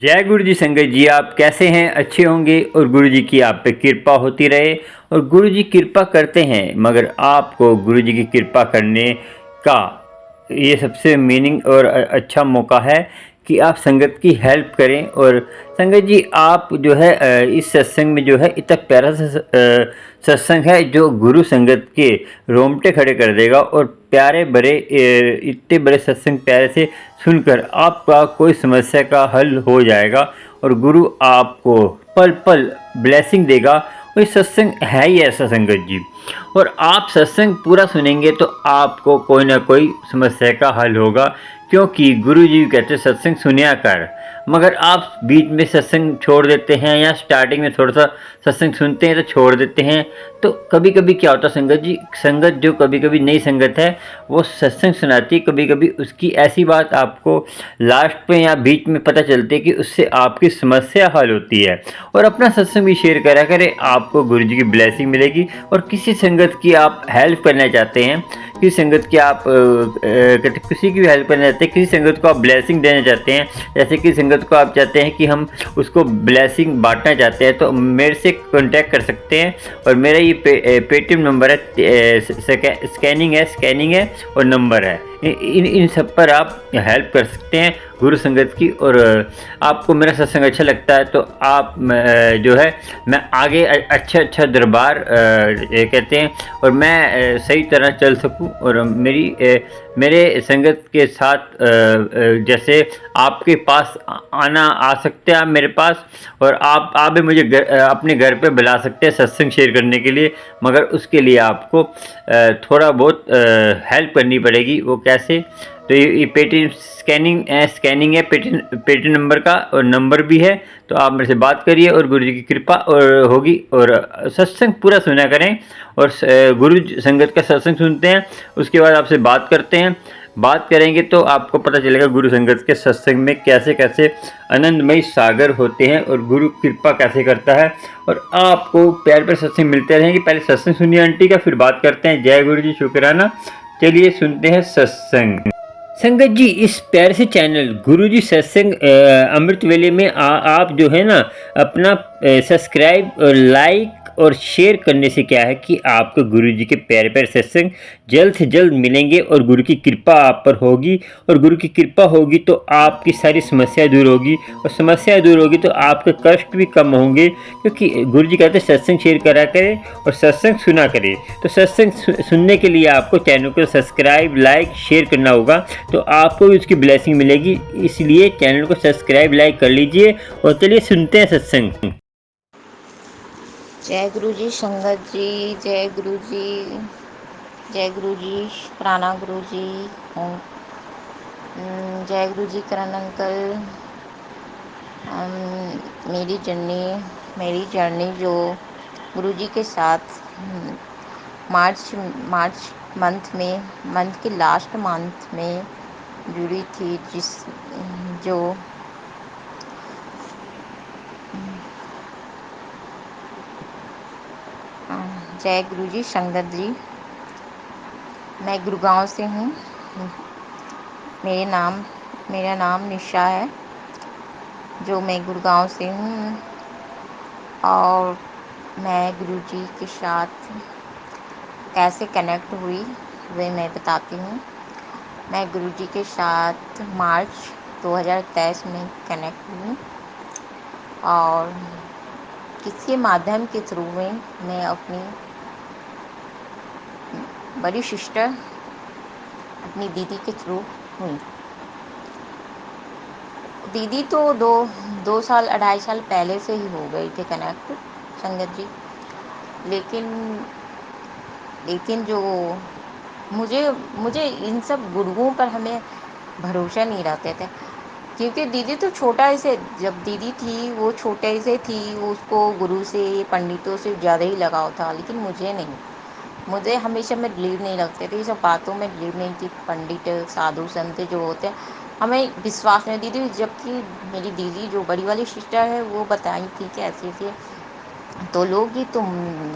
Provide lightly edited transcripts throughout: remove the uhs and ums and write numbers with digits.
जय गुरु जी संगत जी, आप कैसे हैं? अच्छे होंगे और गुरु जी की आप पे कृपा होती रहे। और गुरु जी कृपा करते हैं, मगर आपको गुरु जी की कृपा करने का ये सबसे मीनिंग और अच्छा मौका है कि आप संगत की हेल्प करें। और संगत जी, आप जो है इस सत्संग में जो है इतना प्यारा सा सत्संग है जो गुरु संगत के रोंगटे खड़े कर देगा। और प्यारे बड़े इतने बड़े सत्संग प्यारे से सुनकर आपका कोई समस्या का हल हो जाएगा और गुरु आपको पल पल ब्लेसिंग देगा। और ये सत्संग है ही ऐसा संगत जी। और आप सत्संग पूरा सुनेंगे तो आपको कोई ना कोई समस्या का हल होगा, क्योंकि गुरु जी कहते सत्संग सुनिया कर। मगर आप बीच में सत्संग छोड़ देते हैं या स्टार्टिंग में थोड़ा सा सत्संग सुनते हैं तो छोड़ देते हैं, तो कभी कभी क्या होता है संगत जी, संगत जो कभी कभी नई संगत है वो सत्संग सुनाती है, कभी कभी उसकी ऐसी बात आपको लास्ट में या बीच में पता चलती है कि उससे आपकी समस्या हल होती है। और अपना सत्संग भी शेयर करा करें, आपको गुरु जी की ब्लेसिंग मिलेगी। और किसी संगत की आप हेल्प करना चाहते हैं, किसी संगत की आप किसी की भी हेल्प करना चाहते हैं, किसी संगत को आप ब्लेसिंग देना चाहते हैं, जैसे कि संगत को आप चाहते हैं कि हम उसको ब्लेसिंग बांटना चाहते हैं, तो मेरे से कांटेक्ट कर सकते हैं। और मेरा ये पेटीएम नंबर है, स्कैनिंग है और नंबर है। इन सब पर आप हेल्प कर सकते हैं गुरु संगत की। और आपको मेरा सत्संग अच्छा लगता है तो आप जो है मैं आगे अच्छा दरबार कहते हैं और मैं सही तरह चल सकूं। और मेरे संगत के साथ जैसे आपके पास आना आ सकते हैं आप मेरे पास, और आप भी मुझे अपने घर पे बुला सकते हैं सत्संग शेयर करने के लिए। मगर उसके लिए आपको थोड़ा बहुत हेल्प करनी पड़ेगी। वो कैसे? तो ये पेटीएम स्कैनिंग है पेटीएम नंबर का, और नंबर भी है। तो आप मेरे से बात करिए और गुरु जी की कृपा और होगी। और सत्संग पूरा सुना करें। और गुरु संगत का सत्संग सुनते हैं, उसके बाद आपसे बात करते हैं। बात करेंगे तो आपको पता चलेगा गुरु संगत के सत्संग में कैसे कैसे आनंदमय सागर होते हैं और गुरु कृपा कैसे करता है। और आपको प्यार पर सत्संग मिलते रहेंगे। पहले सत्संग सुनिए आंटी का, फिर बात करते हैं। जय गुरु जी, शुक्राना। चलिए सुनते हैं सत्संग। संगत जी, इस प्यारे से चैनल गुरु जी सत्संग अमृत वेले में आप जो है ना अपना सब्सक्राइब और लाइक और शेयर करने से क्या है कि आपको गुरु जी के प्यारे प्यारे सत्संग जल्द से जल्द मिलेंगे और गुरु की कृपा आप पर होगी। और गुरु की कृपा होगी तो आपकी सारी समस्याएं दूर होगी, और समस्याएं दूर होगी तो आपके कष्ट भी कम होंगे, क्योंकि गुरु जी कहते हैं सत्संग शेयर करा करें और सत्संग सुना करें। तो सत्संग सुनने के लिए आपको चैनल को सब्सक्राइब लाइक शेयर करना होगा, तो आपको भी उसकी ब्लेसिंग मिलेगी। इसलिए चैनल को सब्सक्राइब लाइक कर लीजिए। और चलिए सुनते हैं सत्संग। जय गुरु जी संगत जी, जय गुरु जी, जय गुरु जी, प्राणा गुरु जी, जय गुरु जी करण अंकल। मेरी जर्नी जो गुरु जी के साथ मार्च मंथ के लास्ट मंथ में जुड़ी थी, जो जय गुरु जी संगत जी, मैं गुड़गांव से हूँ। मेरा नाम निशा है, जो मैं गुड़गांव से हूँ। और मैं गुरु जी के साथ कैसे कनेक्ट हुई वे मैं बताती हूँ। मैं गुरु जी के साथ मार्च 2023 में कनेक्ट हुई, और किसी माध्यम के थ्रू में मैं अपनी बड़ी सिस्टर, अपनी दीदी के थ्रू हुई। दीदी तो दो साल 2.5 साल पहले से ही हो गई थे कनेक्ट संगत जी। लेकिन जो मुझे इन सब गुरुओं पर हमें भरोसा नहीं रहते थे, क्योंकि दीदी तो छोटा से, जब दीदी थी वो छोटे से थी, उसको गुरु से पंडितों से ज़्यादा ही लगाव था। लेकिन मुझे हमेशा में बिलीव नहीं रखते थे, ये सब बातों में बिलीव नहीं थी। पंडित साधु संत जो होते हैं हमें विश्वास नहीं। दीदी जबकि मेरी दीदी जो बड़ी वाली सिस्टर है वो बताई थी कि ऐसे ऐसे तो लोगी तुम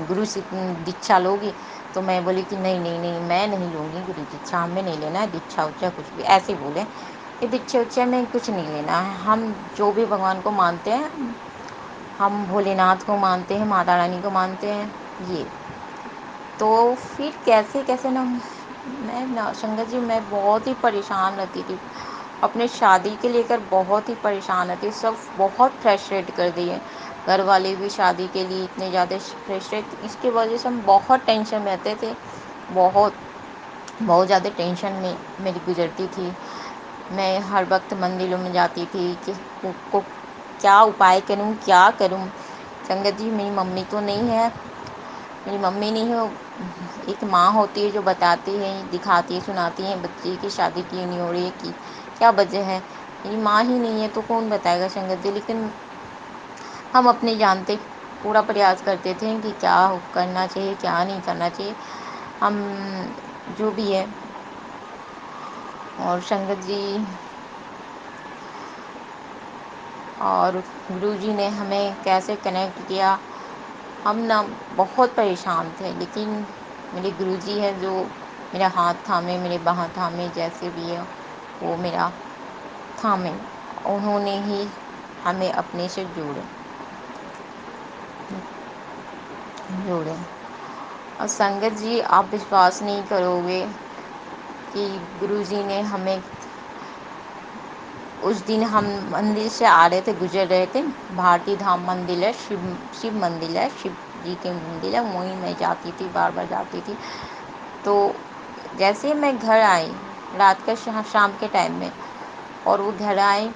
गुरु से दीक्षा लोगी। तो मैं बोली कि नहीं नहीं नहीं, मैं नहीं लूँगी गुरु दीक्षा, हमें नहीं लेना है दीक्षा उच्छा कुछ भी, ऐसे बोले। ये दीक्षा उच्छा में कुछ नहीं लेना है। हम जो भी भगवान को मानते हैं, हम भोलेनाथ को मानते हैं, माता रानी को मानते हैं, ये तो फिर कैसे कैसे ना मैं ना संगत जी, मैं बहुत ही परेशान रहती थी अपने शादी के लेकर, बहुत ही परेशान रहती, सब बहुत फ्रस्ट्रेट कर दिए। घर वाले भी शादी के लिए इतने ज़्यादा फ्रस्ट्रेट, इसकी वजह से हम बहुत टेंशन में रहते थे। बहुत बहुत ज़्यादा टेंशन में मेरी गुजरती थी। मैं हर वक्त मंदिरों में जाती थी कि को क्या उपाय करूं, क्या करूं। संगत जी, मेरी मम्मी तो नहीं है, मेरी मम्मी नहीं है, एक माँ होती है जो बताती है, दिखाती है, सुनाती है बच्चे की शादी क्यों नहीं हो रही है, कि क्या वजह है। मेरी माँ ही नहीं है तो कौन बताएगा संगत जी। लेकिन हम अपने जानते पूरा प्रयास करते थे कि क्या करना चाहिए, क्या नहीं करना चाहिए, हम जो भी है। और संगत जी, और गुरुजी ने हमें कैसे कनेक्ट किया, हम ना बहुत परेशान थे, लेकिन मेरे गुरुजी है जो मेरा हाथ थामे, मेरे बाह थामे, जैसे भी है वो मेरा थामे, उन्होंने ही हमें अपने से जोड़े। और संगत जी, आप विश्वास नहीं करोगे कि गुरुजी ने हमें, उस दिन हम मंदिर से आ रहे थे, गुजर रहे थे, भारती धाम मंदिर है, शिव मंदिर है, शिव जी के मंदिर है, वहीं मैं जाती थी, बार बार जाती थी। तो जैसे ही मैं घर आई रात का, शाम के टाइम में, और वो घर आए,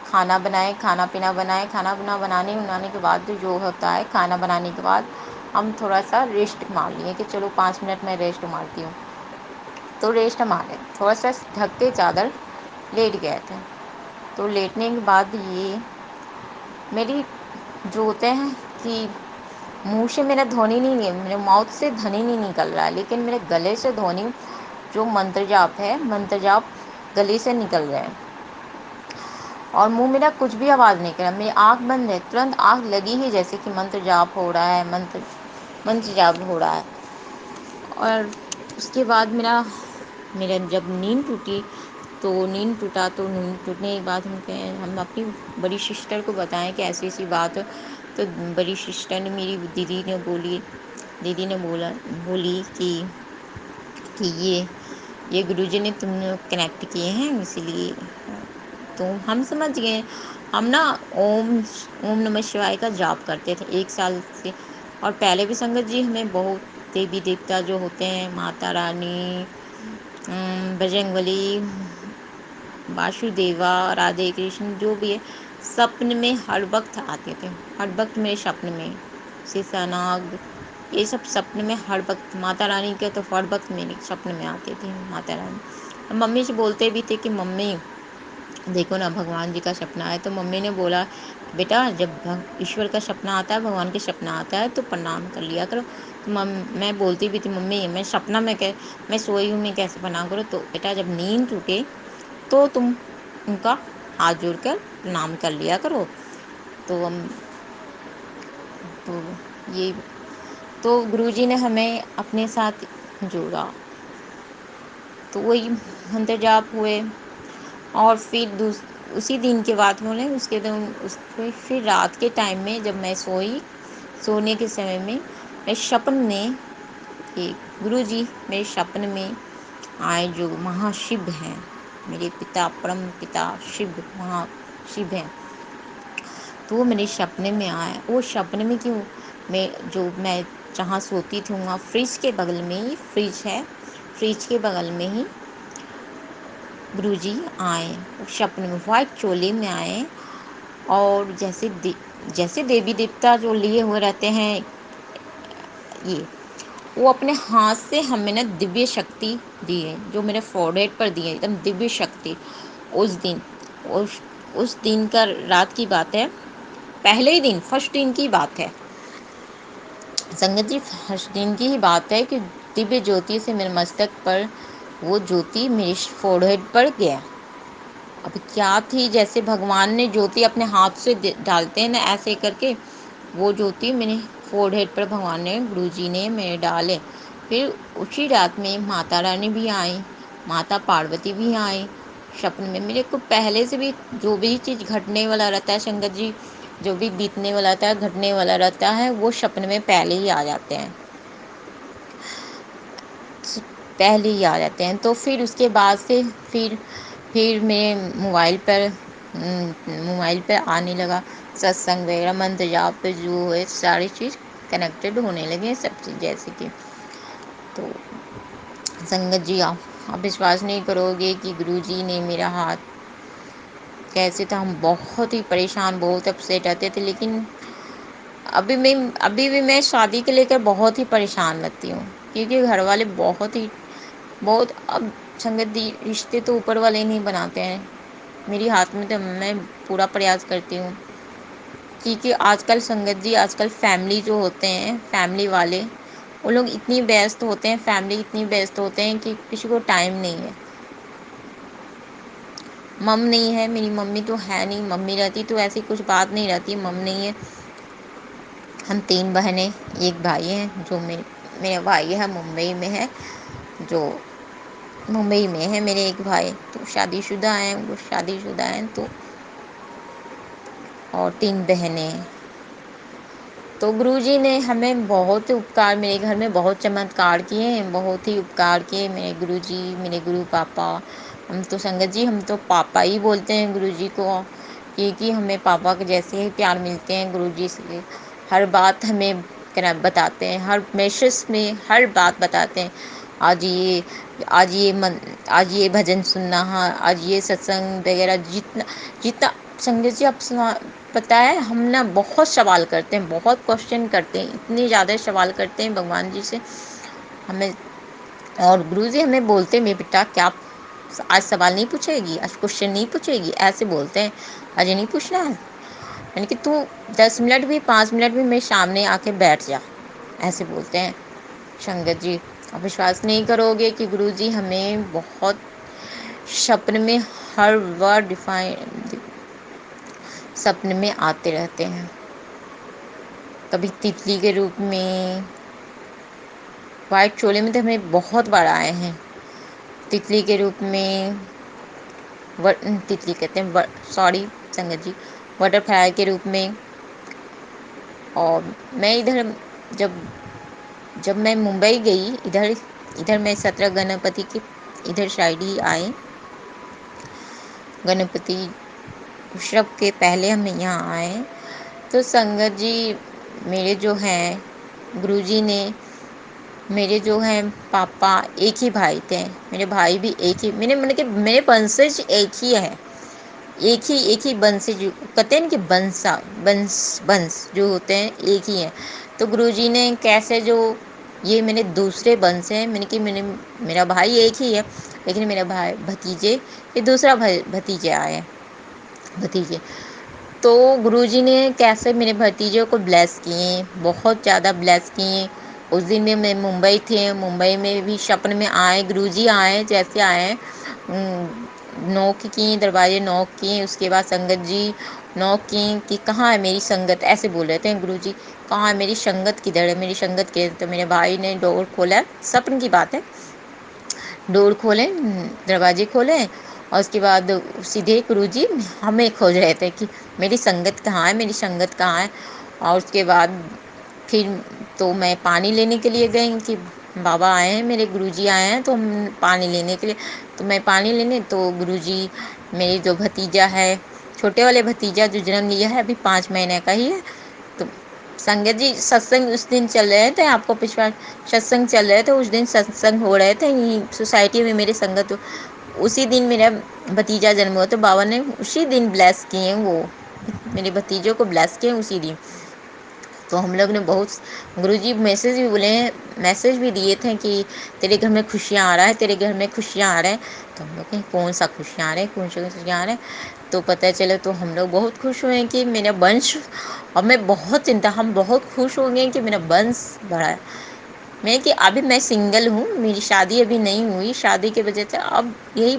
खाना बनाए, खाना पीना बनाए, खाना पीना बनाने के बाद जो होता है, खाना बनाने के बाद हम थोड़ा सा रेस्ट मार लिए कि चलो 5 मिनट में रेस्ट मारती हूँ। तो रेस्ट मारे, थोड़ा सा ढक के चादर लेट गए थे। तो लेटने के बाद ये मेरी जो होते हैं कि मुंह से मेरा ध्वनि नहीं है, मेरे माउथ से ध्वनि नहीं निकल रहा है, लेकिन मेरे गले से ध्वनि, जो मंत्र जाप है, मंत्र जाप गले से निकल रहे हैं, और मुंह मेरा कुछ भी आवाज़ नहीं कर रहा। मेरी आँख बंद है, तुरंत आँख लगी ही जैसे कि मंत्र जाप हो रहा है, मंत्र जाप हो रहा है। और उसके बाद मेरा मेरा जब नींद टूटी, तो नींद टूटा, तो नींद टूटने के बाद हम अपनी बड़ी सिस्टर को बताएं कि ऐसी ऐसी बात है। तो बड़ी सिस्टर ने, मेरी दीदी ने बोली कि ये गुरुजी ने तुम कनेक्ट किए हैं, इसलिए। तो हम समझ गए। हम ना ओम ओम नमः शिवाय का जाप करते थे 1 साल से। और पहले भी संगत जी, हमें बहुत देवी देवता जो होते हैं, माता रानी, बजरंगबली, वासुदेवा, राधे कृष्ण, जो भी है, सपने में हर वक्त आते थे, हर वक्त मेरे सपने में शेषानाग, ये सब सपने में हर वक्त। माता रानी के तो हर वक्त मेरे सपने में आते थे माता रानी। मम्मी से बोलते भी थे कि मम्मी देखो ना, भगवान जी का सपना है। तो मम्मी ने बोला, बेटा जब ईश्वर का सपना आता है, भगवान के सपना आता है, तो प्रणाम कर लिया करो। तो मैं बोलती भी थी, मम्मी मैं सपना में मैं सोई हूँ, मैं कैसे प्रणाम करूँ। तो बेटा जब नींद टूटे तो तुम उनका हाथ जोड़कर प्रणाम कर लिया करो। तो हम तो ये तो गुरुजी ने हमें अपने साथ जोड़ा। तो वही मंत्र जाप हुए। और फिर उसी दिन के बाद बोले, उसके दिन फिर रात के टाइम में जब मैं सोने के समय में मैं सपन में, कि गुरुजी मेरे सपन में आए, जो महाशिव हैं, मेरे पिता, परम पिता शिव, महाशिव हैं। तो वो मेरे सपने में आए। वो सपने में क्यों, मैं जहाँ सोती थी वहाँ फ्रिज के बगल में ही, फ्रिज है, फ्रिज के बगल में ही गुरुजी आए। सपने में वाइट चोले में आए, और जैसे देवी देवता जो लिए हुए रहते हैं, ये वो अपने हाथ से हमें ना दिव्य शक्ति दी है, जो मेरे फोrehead पर दी है, एकदम दिव्य शक्ति। उस दिन उस दिन का रात की बात है, पहले ही दिन, फर्स्ट दिन की बात है संगत जी, फर्स्ट दिन की ही बात है कि दिव्य ज्योति से मेरे मस्तक पर वो ज्योति मेरे फोrehead पर गया। अब क्या थी, जैसे भगवान ने ज्योति अपने हाथ से डालते हैं ना, ऐसे करके वो ज्योति मेरे फोrehead पर भगवान ने, गुरुजी ने मेरे डाले। फिर उसी रात में माता रानी भी आई, माता पार्वती भी आई, सपने में मेरे को पहले से भी जो भी चीज़ घटने वाला रहता है संगत जी, जो भी बीतने वाला रहता है, घटने वाला रहता है, वो सपने में पहले ही आ जाते हैं, पहले ही आ जाते हैं। तो फिर उसके बाद से फिर मेरे मोबाइल पर आने लगा सत्संग वगैरह, मंत्र जाप पे जो है सारी चीज़ कनेक्टेड होने लगे, सब चीज़ जैसे कि। तो संगत जी, आप विश्वास नहीं करोगे कि गुरुजी ने मेरा हाथ कैसे था। हम बहुत ही परेशान, बहुत अपसेट रहते थे, लेकिन अभी भी मैं शादी के लेकर बहुत ही परेशान रहती हूँ, क्योंकि घर वाले बहुत अब संगत जी, रिश्ते तो ऊपर वाले नहीं बनाते हैं, मेरी हाथ में तो मैं पूरा प्रयास करती हूँ। क्योंकि आजकल संगत जी, आजकल फैमिली जो होते हैं, फैमिली वाले, वो लोग इतनी व्यस्त होते हैं, फैमिली इतनी व्यस्त होते हैं कि किसी को टाइम नहीं है। मम नहीं है, मेरी मम्मी तो है नहीं, मम्मी रहती तो ऐसी कुछ बात नहीं रहती, मम नहीं है। हम 3 बहनें, 1 भाई हैं, जो मेरा भाई है मुंबई में है, जो मुंबई में है मेरे 1 भाई, तो शादीशुदा हैं, वो शादीशुदा हैं, तो और 3 बहनें हैं। तो गुरुजी ने हमें बहुत उपकार, मेरे घर में बहुत चमत्कार किए हैं, बहुत ही उपकार किए मेरे गुरुजी, मेरे गुरु पापा। हम तो संगत जी, हम तो पापा ही बोलते हैं गुरुजी को, क्योंकि हमें पापा के जैसे ही प्यार मिलते हैं गुरुजी से। हर बात हमें बताते हैं, हर मैसेज में हर बात बताते हैं। आज ये आज ये भजन सुनना, हाँ आज ये सत्संग वगैरह, जितना जितना संगत जी, आप पता है हम ना बहुत सवाल करते हैं, बहुत क्वेश्चन करते हैं, इतने ज़्यादा सवाल करते हैं भगवान जी से हमें। और गुरुजी हमें बोलते हैं, मेरे बेटा क्या आज सवाल नहीं पूछेगी, आज क्वेश्चन नहीं पूछेगी, ऐसे बोलते हैं, आज नहीं पूछना है, यानी कि तू 10 मिनट भी 5 मिनट भी मेरे सामने आके बैठ जा, ऐसे बोलते हैं संगत जी। आप विश्वास नहीं करोगे कि गुरुजी हमें बहुत सपने में हर वर्ड डिफाइन सपने में आते रहते हैं। कभी तितली के रूप में, वाइट चोले में तो हमें बहुत बार आए हैं, तितली के रूप में, तितली कहते हैं, सॉरी संगत जी, बटरफ्लाई के रूप में। और मैं इधर जब जब मैं मुंबई गई, इधर मैं 17 गणपति के इधर साइड ही आए, गणपति उत्सव के पहले हम यहाँ आए। तो संगत जी, मेरे जो हैं गुरुजी ने, मेरे जो हैं पापा, एक ही भाई थे, मेरे भाई भी एक ही, मेरे वंशज एक ही है, एक ही वंशज, कहते हैं कि वंश जो होते हैं एक ही है। तो गुरुजी ने कैसे, जो ये मेरे दूसरे वंश हैं, मेरा भाई एक ही है, लेकिन मेरा भाई भतीजे, ये दूसरा भतीजे आए, भतीजे। तो गुरुजी ने कैसे मेरे भतीजे को ब्लेस किए, बहुत ज़्यादा ब्लेस किए। उस दिन में मैं मुंबई थी, मुंबई में भी सपने में आए, गुरुजी आए, जैसे आए नॉक किए, दरवाजे नॉक किए, उसके बाद संगत जी नॉक किए कि कहाँ है मेरी संगत, ऐसे बोल रहे थे गुरुजी, कहाँ है मेरी संगत, किधर है मेरी संगत के। तो मेरे भाई ने डोर खोला, सपन की बात है, डोर खोले, दरवाजे खोले, और उसके बाद सीधे गुरुजी हमें खोज रहे थे कि मेरी संगत कहाँ है, मेरी संगत कहाँ है। और उसके बाद फिर तो मैं पानी लेने के लिए गई कि बाबा आए हैं, मेरे गुरुजी आए हैं, तो हम पानी लेने के लिए, तो मैं पानी लेने, तो गुरुजी, मेरी जो भतीजा है, छोटे वाले भतीजा जो जन्म लिया है, अभी 5 महीने का ही है। तो संगत जी, सत्संग उस दिन चल रहे थे, आपको पिछवा सत्संग चल रहे थे, उस दिन सत्संग हो रहे थे सोसाइटी में मेरे संगत। उसी दिन मेरा भतीजा जन्म हुआ, तो बाबा ने उसी दिन ब्लेस किए, वो मेरे भतीजों को ब्लेस किए उसी दिन। तो हम लोग ने बहुत, गुरुजी मैसेज भी बोले हैं, मैसेज भी दिए थे कि तेरे घर में खुशियाँ आ रहा है, तेरे घर में खुशियाँ आ रहे हैं। तो हम लोग कहें कौन सा खुशियाँ आ रहे हैं, कौन सा खुशियाँ आ रहे हैं। तो पता चले, तो हम लोग बहुत खुश हुए कि मेरा वंश, और मैं बहुत चिंता, हम बहुत खुश हो गए कि मेरा वंश बढ़ा है। मैं कि अभी मैं सिंगल हूँ, मेरी शादी अभी नहीं हुई, शादी की वजह से अब यही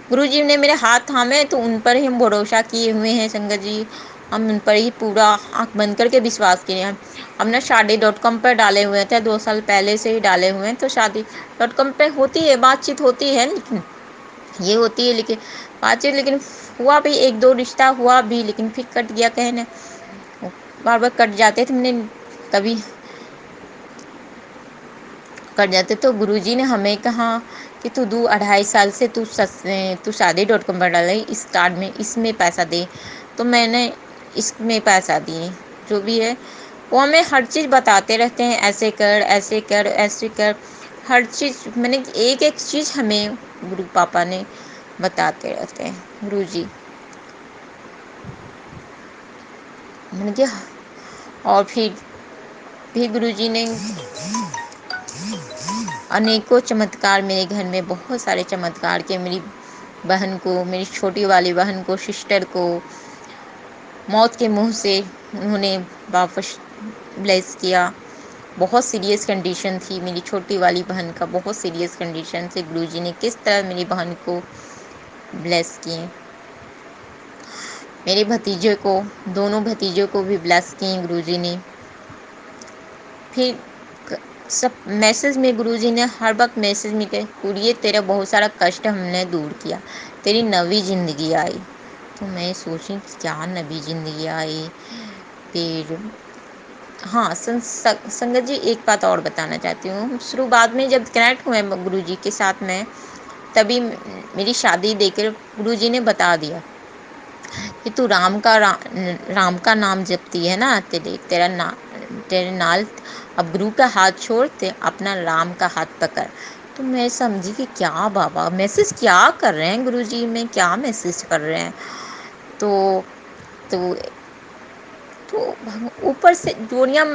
गुरुजी ने मेरे हाथ थामे, तो उन पर ही हम भरोसा किए हुए हैं संगत जी, हम उन पर ही पूरा आँख बंद करके विश्वास किए हैं। हमने शादी.com पर डाले हुए थे, 2 साल पहले से ही डाले हुए हैं, तो शादी.com पे होती है बातचीत, होती है, लेकिन ये होती है, लेकिन बातचीत, लेकिन हुआ भी, 1-2 रिश्ता हुआ भी, लेकिन फिर कट गया कहने, बार-बार कट जाते थे। मैंने कभी कट जाते तो गुरुजी ने हमें कहा कि तू 2-2.5 साल से तू शादी.com पर डाला है, इस कार्ड में, इसमें पैसा दे। तो मैंने इसमें पैसा दिए। जो भी है वो हमें हर चीज़ बताते रहते हैं, ऐसे कर, ऐसे कर, ऐसे कर, हर चीज़, मैंने एक-एक चीज़ हमें गुरु पापा ने बताते रहते हैं, गुरुजी। मैंने कहा, और फिर भी गुरुजी ने अनेकों चमत्कार मेरे घर में, बहुत सारे चमत्कार किए। मेरी बहन को, मेरी छोटी वाली बहन को, सिस्टर को मौत के मुंह से उन्होंने वापस ब्लेस किया। बहुत सीरियस कंडीशन थी मेरी छोटी वाली बहन का, बहुत सीरियस कंडीशन से गुरुजी ने किस तरह मेरी बहन को ब्लेस किए। मेरे भतीजे को, दोनों भतीजों को भी ब्लेस किए गुरुजी ने। फिर सब मैसेज में गुरुजी ने हर वक्त मैसेज में कहे, कुड़िए तेरा बहुत सारा कष्ट हमने दूर किया, तेरी नवी ज़िंदगी आई। तो मैं सोची क्या नवी ज़िंदगी आई। फिर हाँ, संगत जी, एक बात और बताना चाहती हूँ। शुरुआत में जब कनेक्ट हुए गुरुजी के साथ में, तभी मेरी शादी देखकर गुरुजी ने बता दिया कि तू राम का नाम जपती है ना, तेरे नाल अब गुरु का हाथ छोड़, ते अपना राम का हाथ पकड़। तो मैं समझी कि क्या बाबा मैसेज क्या कर रहे हैं गुरुजी, में क्या मैसेज कर रहे हैं। तो तो तो ऊपर से जोड़ियाँ,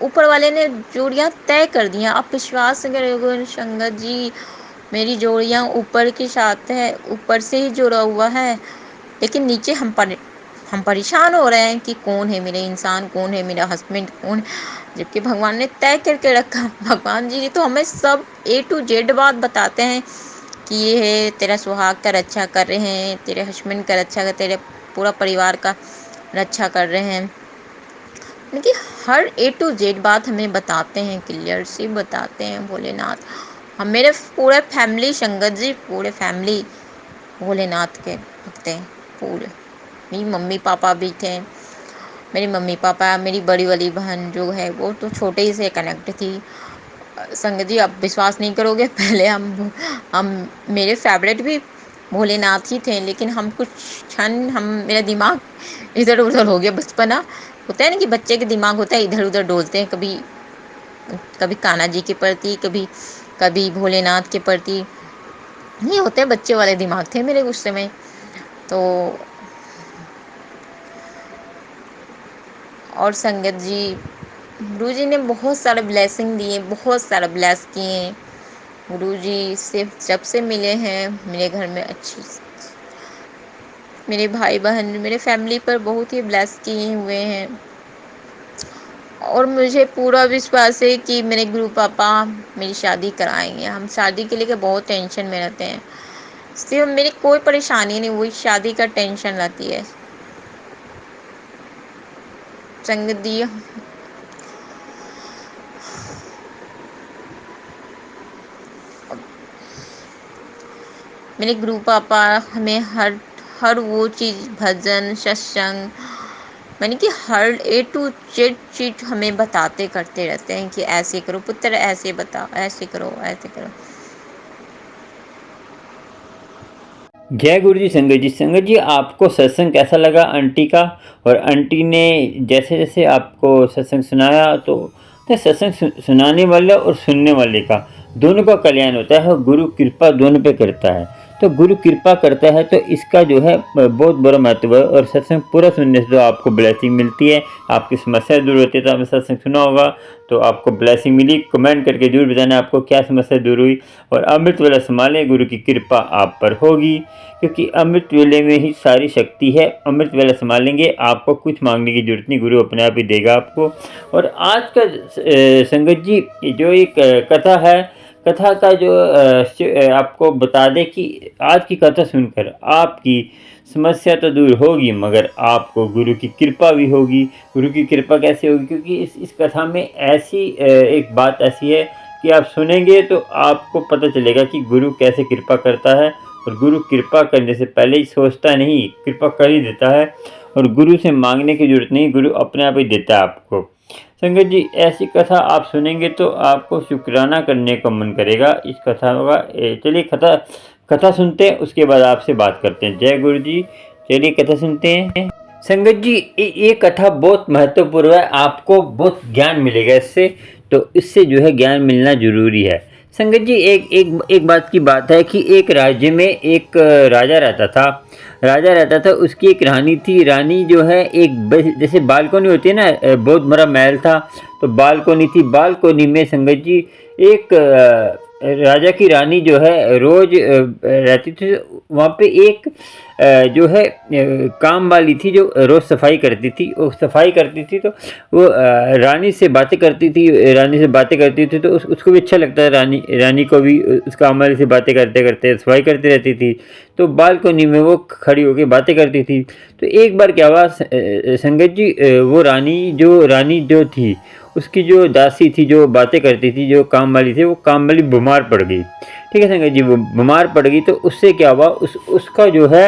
ऊपर वाले ने जोड़ियाँ तय कर दिया। आप विश्वास करोगे संगत जी, मेरी जोड़ियाँ ऊपर के साथ है, ऊपर से ही जुड़ा हुआ है, लेकिन नीचे हम परेशान हो रहे हैं कि कौन है मेरे इंसान, कौन है मेरा हस्बैंड, कौन, जबकि भगवान ने तय करके रखा। भगवान जी तो हमें सब A to Z बात बताते हैं कि ये है, तेरा सुहाग का रक्षा कर रहे हैं, तेरे हस्बैंड का रक्षा कर, तेरे पूरा परिवार का रक्षा कर रहे हैं। देखिए हर A to Z बात हमें बताते हैं, क्लियर से बताते हैं भोलेनाथ। हम मेरे पूरे फैमिली, संगत जी पूरे फैमिली भोलेनाथ के भक्त हैं पूरे। मेरी मम्मी पापा भी थे। मेरी मम्मी पापा, मेरी बड़ी वाली बहन जो है वो तो छोटे ही से कनेक्ट थी। संगत जी आप विश्वास नहीं करोगे, पहले हम मेरे फेवरेट भी भोलेनाथ ही थे, लेकिन हम कुछ क्षण मेरा दिमाग इधर उधर हो गया। बचपना होता है ना कि बच्चे के दिमाग होता है इधर उधर डोलते हैं, कभी कभी कान्हा जी के प्रति, कभी कभी भोलेनाथ के प्रति। ये होते हैं बच्चे वाले दिमाग थे मेरे उस समय। तो और संगत जी, गुरुजी ने बहुत सारे ब्लेसिंग दिए, बहुत सारा ब्लेस किए। गुरुजी से जब से मिले हैं मेरे घर में मेरे भाई बहन, मेरे फैमिली पर बहुत ही ब्लेस किए हुए हैं। और मुझे पूरा विश्वास है कि मेरे गुरु पापा मेरी शादी कराएंगे। हम शादी के लिए बहुत टेंशन में रहते हैं, सिर्फ मेरी कोई परेशानी नहीं, वही शादी का टेंशन रहती है। संगत जी मेरे गुरु पापा हमें हर वो चीज़, भजन सत्संग, मैंने कि हर A to Z चीज़ हमें बताते करते रहते हैं कि ऐसे करो पुत्र, ऐसे बताओ, ऐसे करो, ऐसे करो। जय गुरु जी। संगत जी आपको सत्संग कैसा लगा आंटी का? और आंटी ने जैसे जैसे आपको सत्संग सुनाया, तो सत्संग सुनाने वाले और सुनने वाले का दोनों का कल्याण होता है। गुरु कृपा दोनों पे करता है, तो गुरु कृपा करता है तो इसका जो है बहुत बड़ा महत्व है। और सत्संग पूरा सुनने से तो आपको ब्लेसिंग मिलती है, आपकी समस्या दूर होती है। तो आपने सत्संग सुना होगा तो आपको ब्लेसिंग मिली। कमेंट करके जरूर बताना आपको क्या समस्या दूर हुई। और अमृत वेला संभालें, गुरु की कृपा आप पर होगी, क्योंकि अमृत वेले में ही सारी शक्ति है। अमृत वेला संभालेंगे, आपको कुछ मांगने की जरूरत नहीं, गुरु अपने आप ही देगा आपको। और आज का संगत जी जो एक कथा है, कथा का जो आपको बता दें कि आज की कथा सुनकर आपकी समस्या तो दूर होगी, मगर आपको गुरु की कृपा भी होगी। गुरु की कृपा कैसे होगी? क्योंकि इस कथा में ऐसी एक बात ऐसी है कि आप सुनेंगे तो आपको पता चलेगा कि गुरु कैसे कृपा करता है। और गुरु कृपा करने से पहले ही सोचता नहीं, कृपा कर ही देता है और गुरु से मांगने की जरूरत नहीं, गुरु अपने आप ही देता है आपको। संगत जी, ऐसी कथा आप सुनेंगे तो आपको शुक्राना करने का मन करेगा इस कथा का। चलिए कथा सुनते हैं, उसके बाद आपसे बात करते हैं। जय गुरु जी। चलिए कथा सुनते हैं। संगत जी, ये कथा बहुत महत्वपूर्ण है, आपको बहुत ज्ञान मिलेगा इससे, तो इससे जो है ज्ञान मिलना जरूरी है। संगत जी, एक बात की बात है कि एक राज्य में एक राजा रहता था। उसकी एक रानी थी। रानी जो है एक जैसे बालकोनी होती है ना, बहुत बड़ा महल था, तो बालकोनी थी। बालकोनी में संगत जी एक राजा की रानी जो है रोज रहती थी। वहाँ पे एक जो है काम वाली थी जो रोज सफाई करती थी। वो सफाई करती थी तो वो रानी से बातें करती थी तो उसको भी अच्छा लगता है। रानी को भी उस काम वाली से बातें करते करते सफाई करती रहती थी। तो बालकोनी में वो खड़ी होकर बातें करती थी। तो एक बार क्या हुआ संगत जी, वो रानी जो थी, उसकी जो दासी थी जो बातें करती थी, जो काम वाली थी, वो काम वाली बीमार पड़ गई। ठीक है संगत जी, वो बीमार पड़ गई तो उससे क्या हुआ, उसका जो है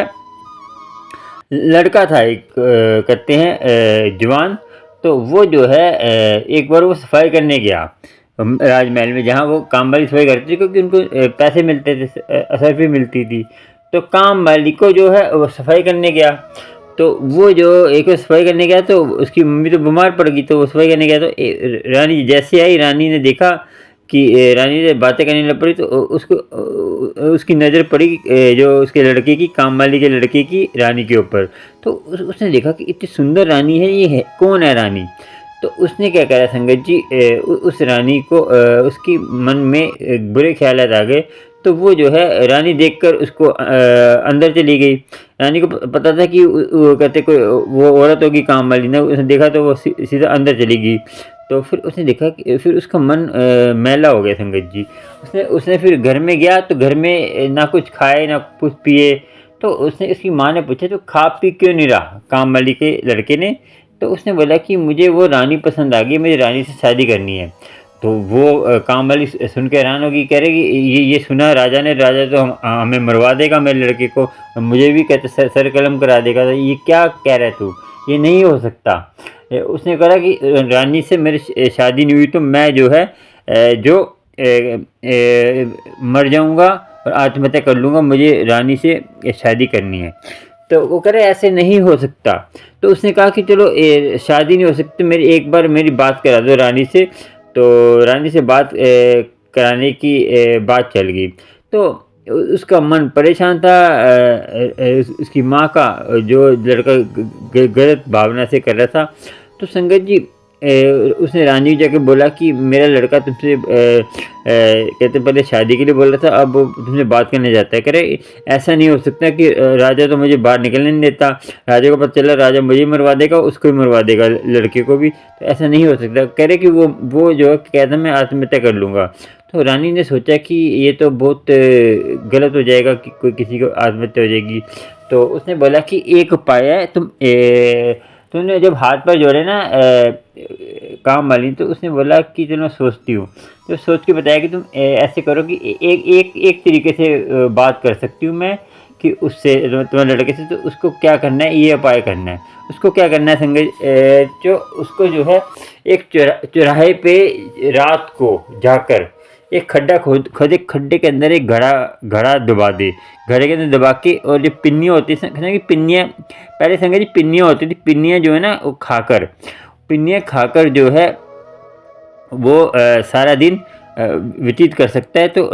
लड़का था एक, कहते हैं जवान। तो वो जो है एक बार वो सफाई करने गया राजमहल में, जहाँ वो काम वाली सफाई करती थी, क्योंकि उनको पैसे मिलते थे, असरफी मिलती थी। तो काम वाली को जो है वो सफाई करने गया। तो वो जो एक बार सफाई करने गया तो उसकी मम्मी तो बीमार पड़ गई, तो वो सफाई करने गया तो रानी जैसे आई, रानी ने देखा कि रानी से बातें करने लग पड़ी, तो उसकी नज़र पड़ी जो उसके लड़के की, काम वाली के लड़के की रानी के ऊपर। तो उसने देखा कि इतनी सुंदर रानी है, ये है कौन है रानी। तो उसने क्या करा संगत जी, उस रानी को उसकी मन में बुरे ख्यालात आ गए। तो वो जो है रानी देखकर उसको अंदर चली गई। रानी को पता था कि वो कहते कोई वो औरत होगी काम वाली ना, उसने देखा तो वो सीधा अंदर चली गई। तो फिर उसने देखा कि फिर उसका मन मैला हो गया संगत जी। उसने फिर घर में गया तो घर में ना कुछ खाए ना कुछ पिए। तो उसने उसकी माँ ने पूछा तो खा पी क्यों नहीं रहा काम वाली के लड़के ने। तो उसने बोला कि मुझे वो रानी पसंद आ गई, मुझे रानी से शादी करनी है। तो वो काम वाली सुन के हैरान होगी, कह रही ये सुना राजा ने, राजा तो हमें मरवा देगा मेरे लड़के को, मुझे भी कहते सर कलम करा देगा। तो ये क्या कह रहा है तू, ये नहीं हो सकता। उसने कहा कि रानी से मेरी शादी नहीं हुई तो मैं जो है जो मर जाऊंगा और आत्महत्या कर लूँगा, मुझे रानी से शादी करनी है। तो वो कह रहे ऐसे नहीं हो सकता। तो उसने कहा कि चलो शादी नहीं हो सकती, एक बार मेरी बात करा दो रानी से। तो रानी से बात कराने की बात चल गई। तो उसका मन परेशान था, उसकी माँ का जो लड़का गलत भावना से कर रहा था। तो संगत जी उसने रानी जाके बोला कि मेरा लड़का तुमसे कहते पहले शादी के लिए बोल रहा था, अब तुमसे बात करने जाता है। कह रहे ऐसा नहीं हो सकता कि राजा तो मुझे बाहर निकलने नहीं देता, राजा को पता चला राजा मुझे मरवा देगा, उसको भी मरवा देगा, लड़के को भी, तो ऐसा नहीं हो सकता। कह रहे कि वो जो है कहता मैं आत्महत्या कर लूँगा। तो रानी ने सोचा कि ये तो बहुत गलत हो जाएगा कि कोई किसी को आत्महत्या हो जाएगी। तो उसने बोला कि एक उपाय है, तुमने जब हाथ पर जोड़े ना काम वाली, तो उसने बोला कि चलो सोचती हूँ। तो सोच के बताया कि तुम ऐसे करो कि एक तरीके से बात कर सकती हूँ मैं कि उससे तुम्हारे लड़के से। तो उसको क्या करना है, ये उपाय करना है। उसको क्या करना है संगत, जो उसको जो है एक चौराहे पे रात को जाकर एक खड्डा खोद एक खड्डे के अंदर एक घड़ा दबा दे। घड़े के अंदर दबा के, और जो पिन्नियाँ होती है कि पिन्नियाँ, पहले संगत जी पिन्नियाँ होती थी, पिन्नियाँ जो है ना वो खाकर जो है वो सारा दिन व्यतीत कर सकता है। तो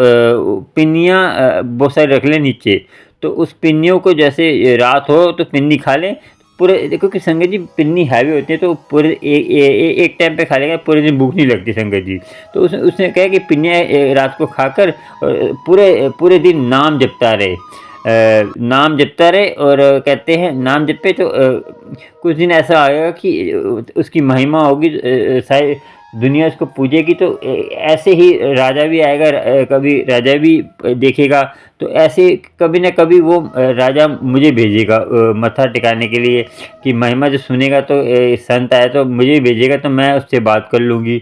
पिन्नियाँ बहुत सारी रख लें नीचे। तो उस पिन्नियों को जैसे रात हो तो पिन्नी खा लें पूरे। देखो कि संगत जी पिन्नी हैवी होती है, तो पूरे एक टाइम पे खा लेगा, पूरे दिन भूख नहीं लगती संगत जी। तो उसने कहा कि पिन्नियाँ रात को खाकर पूरे दिन नाम जपता रहे, और कहते हैं नाम जपे तो कुछ दिन ऐसा आएगा कि उसकी महिमा होगी, सारी दुनिया उसको पूजेगी। तो ऐसे ही राजा भी आएगा, कभी राजा भी देखेगा, तो ऐसे कभी ना कभी वो राजा मुझे भेजेगा मत्था टिकाने के लिए, कि महिमा जो सुनेगा तो संत आया तो मुझे भेजेगा, तो मैं उससे बात कर लूँगी।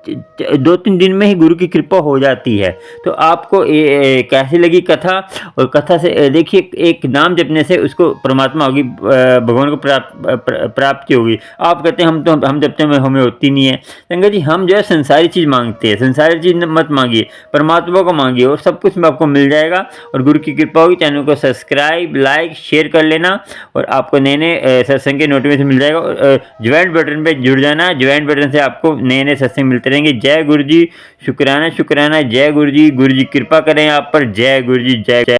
2-3 दिन में ही गुरु की कृपा हो जाती है। तो आपको कैसी लगी कथा, और कथा से देखिए एक नाम जपने से उसको परमात्मा होगी, भगवान को प्राप्ति होगी। आप कहते हैं हम जपते हैं हमें होती नहीं है। संगत जी, हम जो है संसारी चीज़ मांगते हैं, संसारी चीज़ मत मांगिए, परमात्मा को मांगिए और सब कुछ में आपको मिल जाएगा और गुरु की कृपा होगी। चैनल को सब्सक्राइब, लाइक, शेयर कर लेना और आपको नए सत्संग के नोटिफिकेशन मिल जाएगा। और ज्वाइन बटन पे जुड़ जाना, ज्वाइन बटन से आपको नए सत्संग मिलते रहेंगे। जय गुरु जी, शुक्राना शुक्राना, जय गुरु जी, गुरु जी कृपा करें आप पर। जय गुरु जी, जय।